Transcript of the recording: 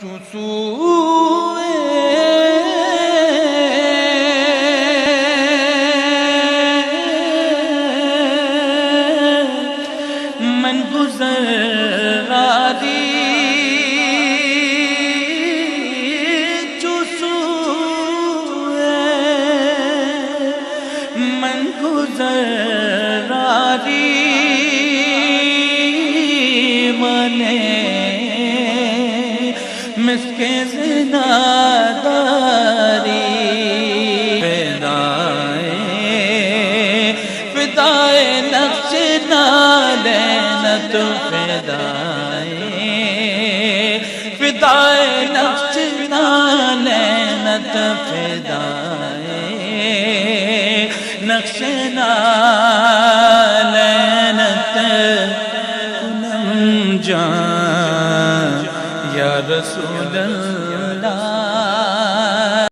من گزر راری من گزر راری منے مسک زناداری فدائے نقش نالینت فدائے نقش نالینت فدائے نقش نالینت کنم جان یا رسول اللہ